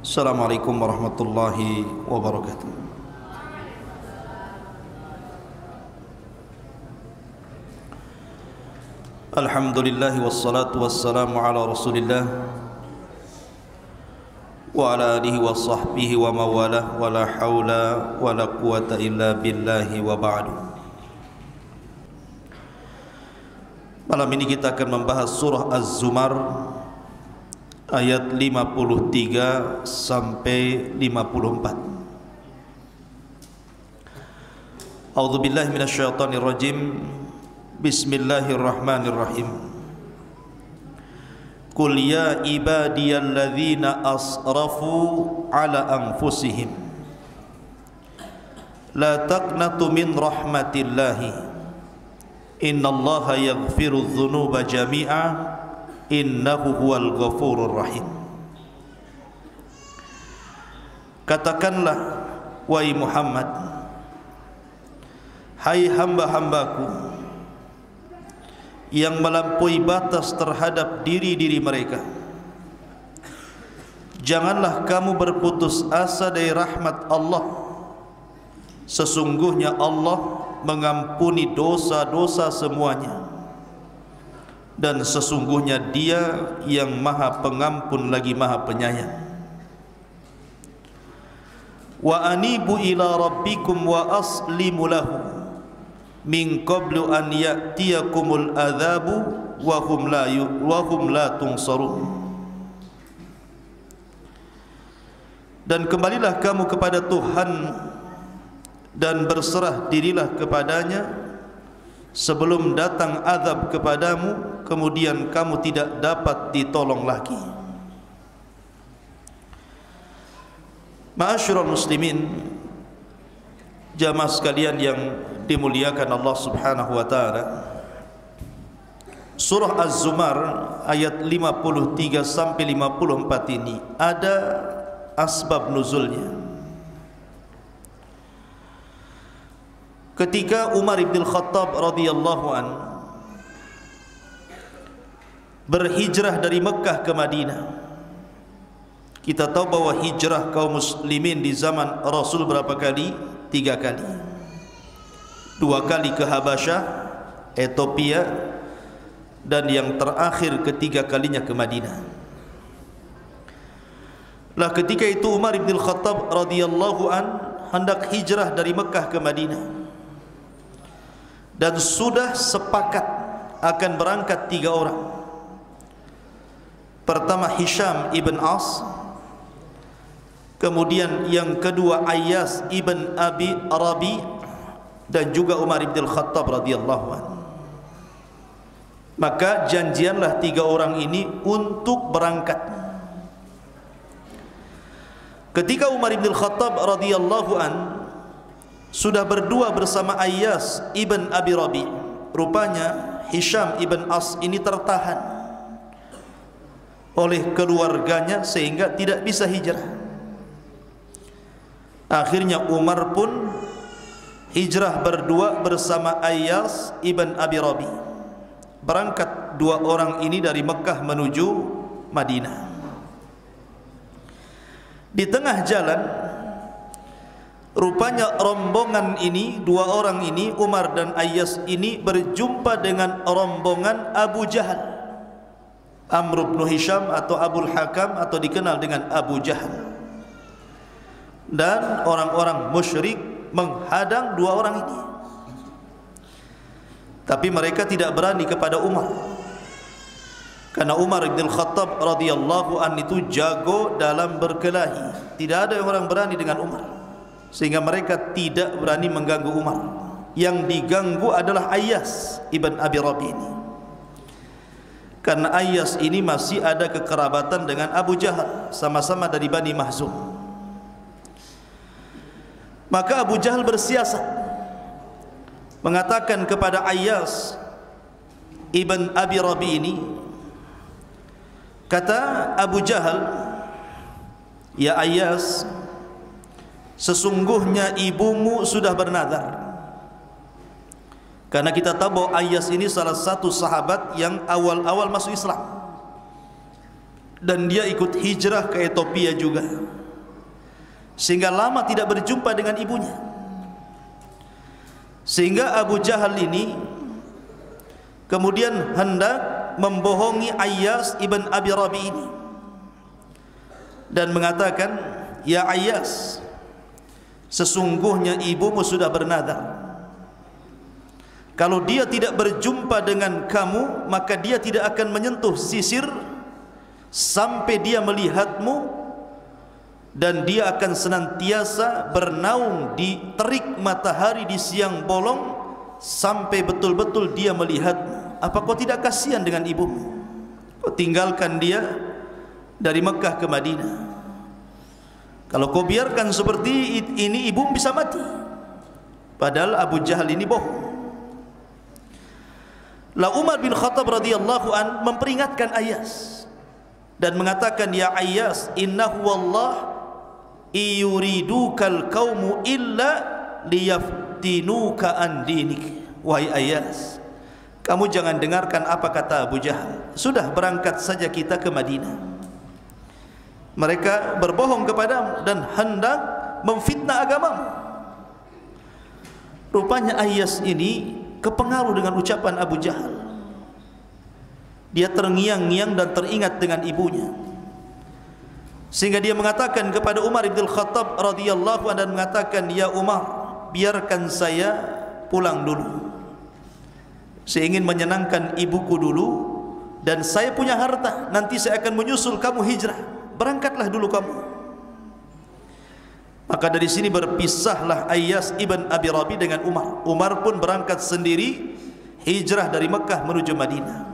Assalamualaikum warahmatullahi wabarakatuh. Alhamdulillah wassalatu wassalamu ala Rasulillah wa ala alihi wa sahbihi wa mawalah wa la hawla wa la quwata illa billahi wa ba'du. Malam ini kita akan membahas surah Az-Zumar ayat 53 sampai 54. A'udzubillahi minasyaitonir rajim. Bismillahirrahmanirrahim. Qul ya ibadiyalladzina asrafu ala anfusihim la taqnatu min rahmatillahi innallaha yaghfiru dzunuba jami'a innahu huwal ghafurur rahim. Katakanlah wahai Muhammad, hai hamba-hambaku yang melampaui batas terhadap diri-diri mereka, janganlah kamu berputus asa dari rahmat Allah. Sesungguhnya Allah mengampuni dosa-dosa semuanya, dan sesungguhnya Dia yang Maha Pengampun lagi Maha Penyayang. Wa anibu ila rabbikum wa aslimu lahu min qablu an ya'tiyakumul adzabu wa hum la tunsarun. Dan kembalilah kamu kepada Tuhan dan berserah dirilah kepadanya sebelum datang azab kepadamu, kemudian kamu tidak dapat ditolong lagi. Ma'asyiral muslimin, jamaah sekalian yang dimuliakan Allah Subhanahu wa taala, surah Az-Zumar ayat 53 sampai 54 ini ada asbab nuzulnya. Ketika Umar bin Khattab radhiyallahu an berhijrah dari Mekah ke Madinah. Kita tahu bahwa hijrah kaum muslimin di zaman Rasul berapa kali? 3 kali. 2 kali ke Habasyah, Ethiopia, dan yang terakhir ketiga kalinya ke Madinah. Lah ketika itu Umar bin Khattab radhiyallahu an hendak hijrah dari Mekah ke Madinah, dan sudah sepakat akan berangkat 3 orang. Pertama Hisham ibn As, kemudian yang kedua Ayyas ibn Abi Rabi, dan juga Umar bin Khattab radhiyallahu anhu. Maka janjianlah 3 orang ini untuk berangkat. Ketika Umar bin Khattab radhiyallahu anhu sudah berdua bersama Ayyas ibn Abi Rabi, rupanya Hisham ibn As ini tertahan oleh keluarganya sehingga tidak bisa hijrah. Akhirnya Umar pun hijrah berdua bersama Ayyas ibn Abi Rabi. Berangkat 2 orang ini dari Mekah menuju Madinah. Di tengah jalan, rupanya rombongan ini, 2 orang ini, Umar dan Ayyas ini, berjumpa dengan rombongan Abu Jahal, Amr bin Hisham atau Abul Hakam atau dikenal dengan Abu Jahal. Dan orang-orang musyrik menghadang 2 orang ini. Tapi mereka tidak berani kepada Umar, karena Umar bin Khattab radhiyallahu an itu jago dalam berkelahi. Tidak ada orang berani dengan Umar, sehingga mereka tidak berani mengganggu Umar. Yang diganggu adalah Ayyas ibn Abi Rabi ini, karena Ayyas ini masih ada kekerabatan dengan Abu Jahal, sama-sama dari Bani Mahzum. Maka Abu Jahal bersiasat, mengatakan kepada Ayyas ibn Abi Rabi ini, kata Abu Jahal, ya Ayyas, sesungguhnya ibumu sudah bernadar. Karena kita tahu bahwa Ayyas ini salah satu sahabat yang awal-awal masuk Islam. dan dia ikut hijrah ke Ethiopia juga, sehingga lama tidak berjumpa dengan ibunya. Sehingga Abu Jahal ini kemudian hendak membohongi Ayyas ibn Abi Rabi ini dan mengatakan, "Ya Ayyas, sesungguhnya ibumu sudah bernadar, kalau dia tidak berjumpa dengan kamu, maka dia tidak akan menyentuh sisir sampai dia melihatmu, dan dia akan senantiasa bernaung di terik matahari di siang bolong sampai betul-betul dia melihatmu. Apa kau tidak kasihan dengan ibumu? Kau tinggalkan dia dari Mekah ke Madinah. Kalau kau biarkan seperti ini, ibumu bisa mati." Padahal Abu Jahal ini bohong. La Umar bin Khattab radhiyallahu an memperingatkan Ayyas dan mengatakan, "Ya Ayyas, innahu wallah iyuridukal qaumu illa liyaftinuka an dinik." Wahai Ayyas, kamu jangan dengarkan apa kata Abu Jahal. Sudah, berangkat saja kita ke Madinah. Mereka berbohong kepadamu dan hendak memfitnah agamamu. Rupanya Ayyas ini kepengaruh dengan ucapan Abu Jahal. Dia terngiang-ngiang dan teringat dengan ibunya, sehingga dia mengatakan kepada Umar bin Khattab radhiyallahu anhu dan mengatakan, "Ya Umar, biarkan saya pulang dulu. Saya ingin menyenangkan ibuku dulu, dan saya punya harta, nanti saya akan menyusul kamu hijrah. Berangkatlah dulu kamu." Maka dari sini berpisahlah Ayyas ibn Abi Rabi dengan Umar. Umar pun berangkat sendiri hijrah dari Mekah menuju Madinah.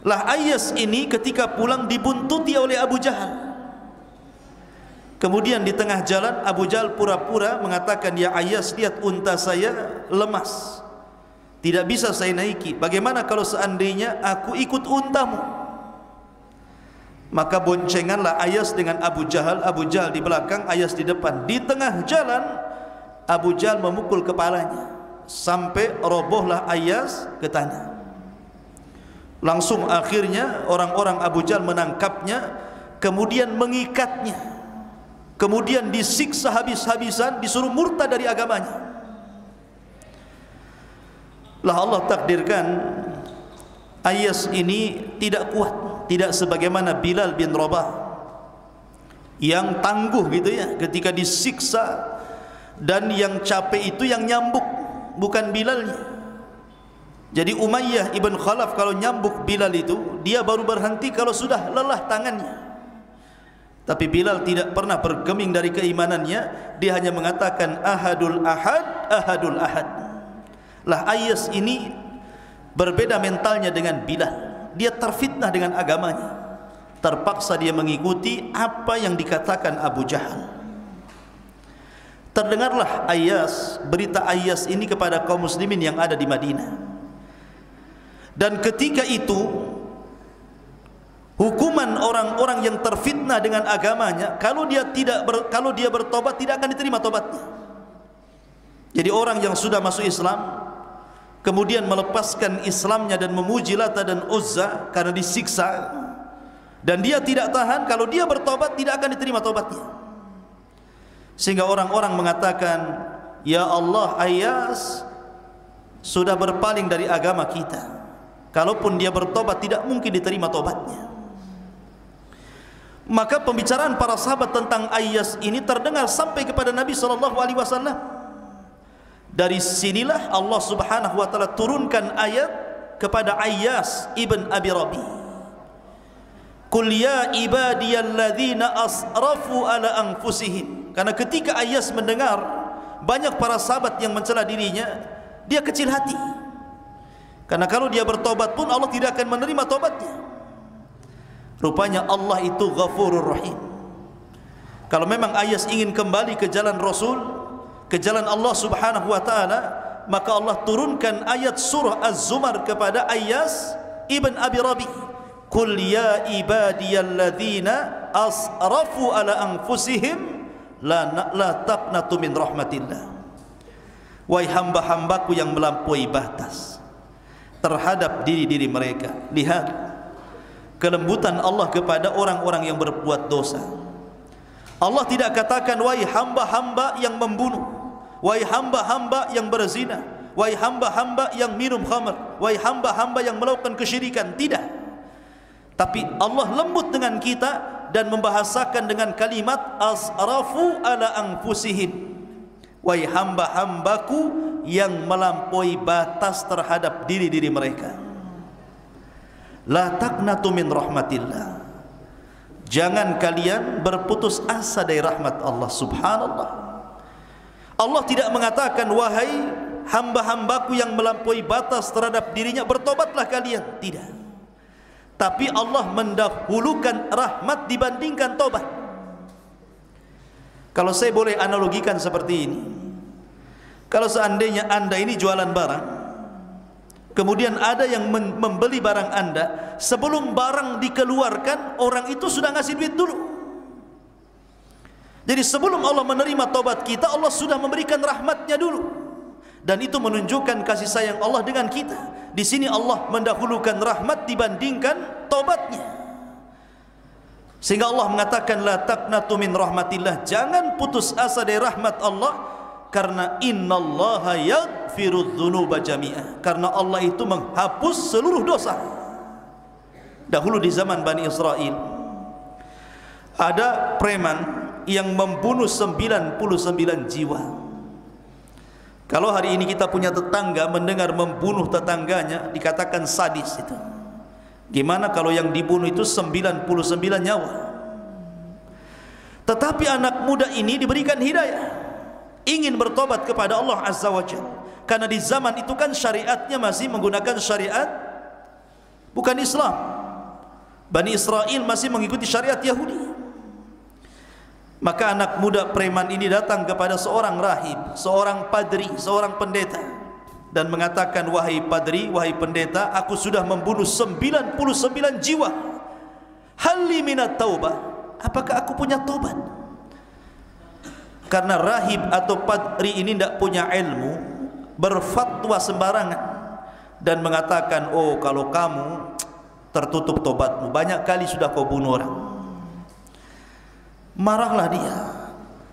Lah Ayyas ini ketika pulang dibuntuti oleh Abu Jahal. Kemudian di tengah jalan Abu Jahal pura-pura mengatakan, "Ya Ayyas, lihat unta saya lemas, tidak bisa saya naiki. Bagaimana kalau seandainya aku ikut untamu?" Maka boncenganlah Ayyas dengan Abu Jahal. Abu Jahal di belakang, Ayyas di depan. Di tengah jalan Abu Jahal memukul kepalanya sampai robohlah Ayyas ke tanah. Langsung akhirnya orang-orang Abu Jahal menangkapnya, kemudian mengikatnya, kemudian disiksa habis-habisan, disuruh murtad dari agamanya. Lah Allah takdirkan Ayyas ini tidak kuat, tidak sebagaimana Bilal bin Rabah yang tangguh gitu ya ketika disiksa, dan yang capek itu yang nyambuk, bukan Bilalnya. Jadi Umayyah ibn Khalaf kalau nyambuk Bilal itu, dia baru berhenti kalau sudah lelah tangannya. Tapi Bilal tidak pernah bergeming dari keimanannya. Dia hanya mengatakan ahadul ahad, ahadul ahad. Lah Ayyas ini berbeda mentalnya dengan Bilal. Dia terfitnah dengan agamanya, terpaksa dia mengikuti apa yang dikatakan Abu Jahal. Terdengarlah Ayyas, berita Ayyas ini kepada kaum muslimin yang ada di Madinah. Dan ketika itu hukuman orang-orang yang terfitnah dengan agamanya, kalau dia bertobat tidak akan diterima tobatnya. Jadi orang yang sudah masuk Islam kemudian melepaskan Islamnya dan memuji Lata dan Uzza karena disiksa, dan dia tidak tahan, kalau dia bertobat tidak akan diterima tobatnya. Sehingga orang-orang mengatakan, "Ya Allah, Ayyas sudah berpaling dari agama kita. Kalaupun dia bertobat tidak mungkin diterima tobatnya." Maka pembicaraan para sahabat tentang Ayyas ini terdengar sampai kepada Nabi SAW. Dari sinilah Allah Subhanahu wa taala turunkan ayat kepada Ayyas ibn Abi Rabi. "Qul ya ibadiyalladzina asrafu ala anfusihim." Karena ketika Ayyas mendengar banyak para sahabat yang mencela dirinya, dia kecil hati. Karena kalau dia bertobat pun Allah tidak akan menerima tobatnya. Rupanya Allah itu Ghafurur Rahim. Kalau memang Ayyas ingin kembali ke jalan Rasul, ke jalan Allah Subhanahu wa taala, maka Allah turunkan ayat surah Az-Zumar kepada Ayyas ibn Abi Rabi. "Qul ya ibadiyalladzina asrafu ala anfusihim la taqnatu min rahmatillah." Wahai hamba-hambaku yang melampaui batas terhadap diri-diri mereka, lihat, kelembutan Allah kepada orang-orang yang berbuat dosa. Allah tidak katakan wahai hamba-hamba yang membunuh, wahai hamba-hamba yang berzina, wahai hamba-hamba yang minum khamar, wahai hamba-hamba yang melakukan kesyirikan. Tidak. Tapi Allah lembut dengan kita dan membahasakan dengan kalimat asrafu ala anfusihim, wahai hamba-hambaku yang melampaui batas terhadap diri-diri mereka. La taqnatu min rahmatillah, jangan kalian berputus asa dari rahmat Allah. Subhanallah, Allah tidak mengatakan wahai hamba-hambaku yang melampaui batas terhadap dirinya, bertobatlah kalian. Tidak. Tapi Allah mendahulukan rahmat dibandingkan tobat. Kalau saya boleh analogikan seperti ini, kalau seandainya Anda ini jualan barang, kemudian ada yang membeli barang Anda, sebelum barang dikeluarkan, orang itu sudah ngasih duit dulu. Jadi sebelum Allah menerima tobat kita, Allah sudah memberikan rahmatnya dulu. Dan itu menunjukkan kasih sayang Allah dengan kita. Di sini Allah mendahulukan rahmat dibandingkan tobatnya. Sehingga Allah mengatakan la taqnatu min rahmatillah, jangan putus asa dari rahmat Allah, karena innallaha yaghfirudz dzunuba jami'ah, karena Allah itu menghapus seluruh dosa. Dahulu di zaman Bani Israel ada preman yang membunuh 99 jiwa. Kalau hari ini kita punya tetangga mendengar membunuh tetangganya, dikatakan sadis itu. Gimana kalau yang dibunuh itu 99 nyawa? Tetapi anak muda ini diberikan hidayah, ingin bertobat kepada Allah Azza wa Jalla. Karena di zaman itu kan syariatnya masih menggunakan syariat bukan Islam. Bani Israel masih mengikuti syariat Yahudi. Maka anak muda preman ini datang kepada seorang rahib, seorang padri, seorang pendeta, dan mengatakan, wahai padri, wahai pendeta, aku sudah membunuh 99 jiwa. Halli minat taubah, apakah aku punya tobat? Karena rahib atau padri ini tidak punya ilmu, berfatwa sembarangan dan mengatakan, oh kalau kamu tertutup tobatmu, banyak kali sudah kau bunuh orang. Marahlah dia.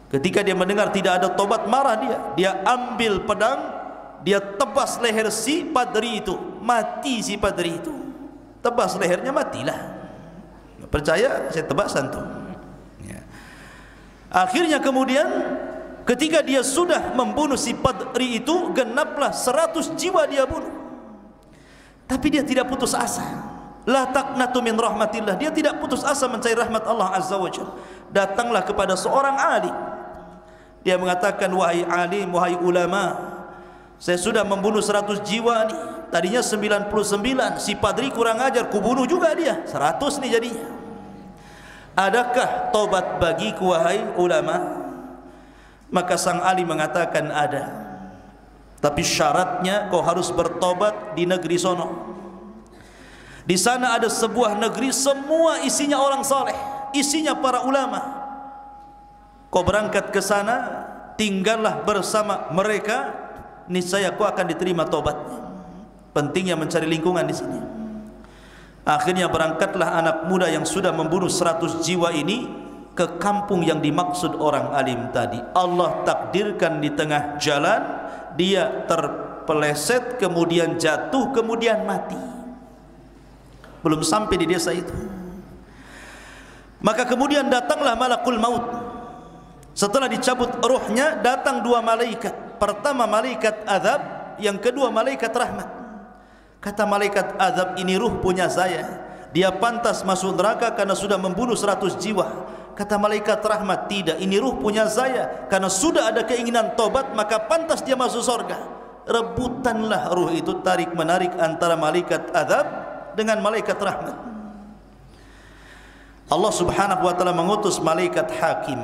Ketika dia mendengar tidak ada tobat, marah dia. Dia ambil pedang, dia tebas leher si padri itu, mati si padri itu. Tebas lehernya, matilah. Percaya, saya tebas antum. Ya. Akhirnya kemudian ketika dia sudah membunuh si padri itu, genaplah 100 jiwa dia bunuh. Tapi dia tidak putus asa. La taqnatu min rahmatillah, dia tidak putus asa mencari rahmat Allah Azza wa Jalla. Datanglah kepada seorang alim, dia mengatakan, wahai alim, wahai ulama, saya sudah membunuh 100 jiwa nih. Tadinya 99, si padri kurang ajar, kubunuh juga dia, 100 nih jadinya. Adakah tobat bagiku wahai ulama? Maka sang alim mengatakan, ada. Tapi syaratnya kau harus bertobat di negeri sono. Di sana ada sebuah negeri, semua isinya orang saleh, isinya para ulama. Kau berangkat ke sana, tinggallah bersama mereka, niscaya kau akan diterima tobatnya. Pentingnya mencari lingkungan di sini. Akhirnya berangkatlah anak muda yang sudah membunuh 100 jiwa ini ke kampung yang dimaksud orang alim tadi. Allah takdirkan di tengah jalan dia terpeleset, kemudian jatuh, kemudian mati. Belum sampai di desa itu, maka kemudian datanglah malakul maut. Setelah dicabut ruhnya, datang dua malaikat. Pertama malaikat azab, yang kedua malaikat rahmat. Kata malaikat azab, ini ruh punya saya, dia pantas masuk neraka karena sudah membunuh 100 jiwa. Kata malaikat rahmat, tidak, ini ruh punya saya, karena sudah ada keinginan tobat maka pantas dia masuk surga. Rebutanlah ruh itu, tarik menarik antara malaikat azab dengan malaikat rahmat. Allah Subhanahu wa taala mengutus malaikat hakim,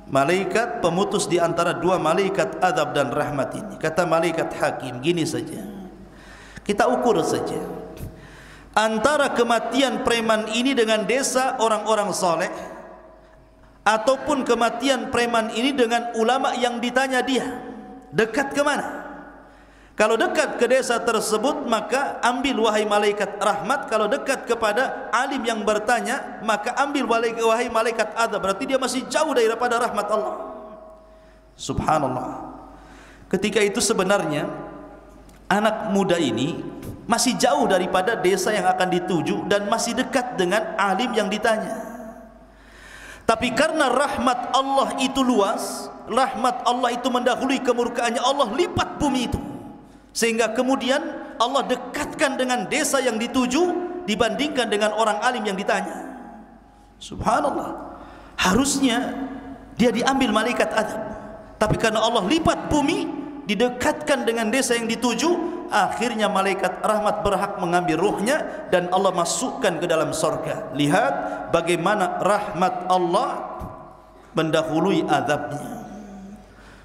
malaikat pemutus di antara dua malaikat azab dan rahmat ini. Kata malaikat hakim, gini saja, kita ukur saja antara kematian preman ini dengan desa orang-orang saleh, ataupun kematian preman ini dengan ulama yang ditanya dia, dekat ke mana? Kalau dekat ke desa tersebut, maka ambil wahai malaikat rahmat. Kalau dekat kepada alim yang bertanya, maka ambil wahai malaikat adab. Berarti dia masih jauh daripada rahmat Allah. Subhanallah. Ketika itu sebenarnya anak muda ini masih jauh daripada desa yang akan dituju dan masih dekat dengan alim yang ditanya. Tapi karena rahmat Allah itu luas, rahmat Allah itu mendahului kemurkaannya, Allah lipat bumi itu, sehingga kemudian Allah dekatkan dengan desa yang dituju dibandingkan dengan orang alim yang ditanya. Subhanallah. Harusnya dia diambil malaikat adab, tapi karena Allah lipat bumi, didekatkan dengan desa yang dituju, akhirnya malaikat rahmat berhak mengambil ruhnya dan Allah masukkan ke dalam surga. Lihat bagaimana rahmat Allah mendahului azabnya.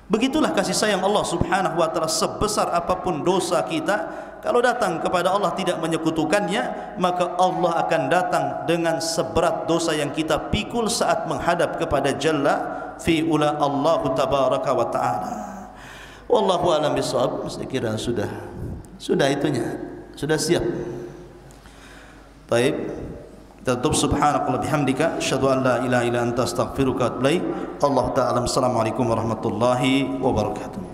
Begitulah kasih sayang Allah subhanahu wa ta'ala. Sebesar apapun dosa kita, kalau datang kepada Allah tidak menyekutukannya, maka Allah akan datang dengan seberat dosa yang kita pikul saat menghadap kepada Jalla fi'ula Allah tabaraka wa ta'ala. Wallahu a'lam bishawab. Saya kira sudah itunya, sudah siap. Baik, kita tutup. Subhanakallah bihamdika asyhadu an la ilaha illa anta astaghfiruka wa atubu ilaik. Allah ta'ala. Assalamualaikum warahmatullahi wabarakatuh.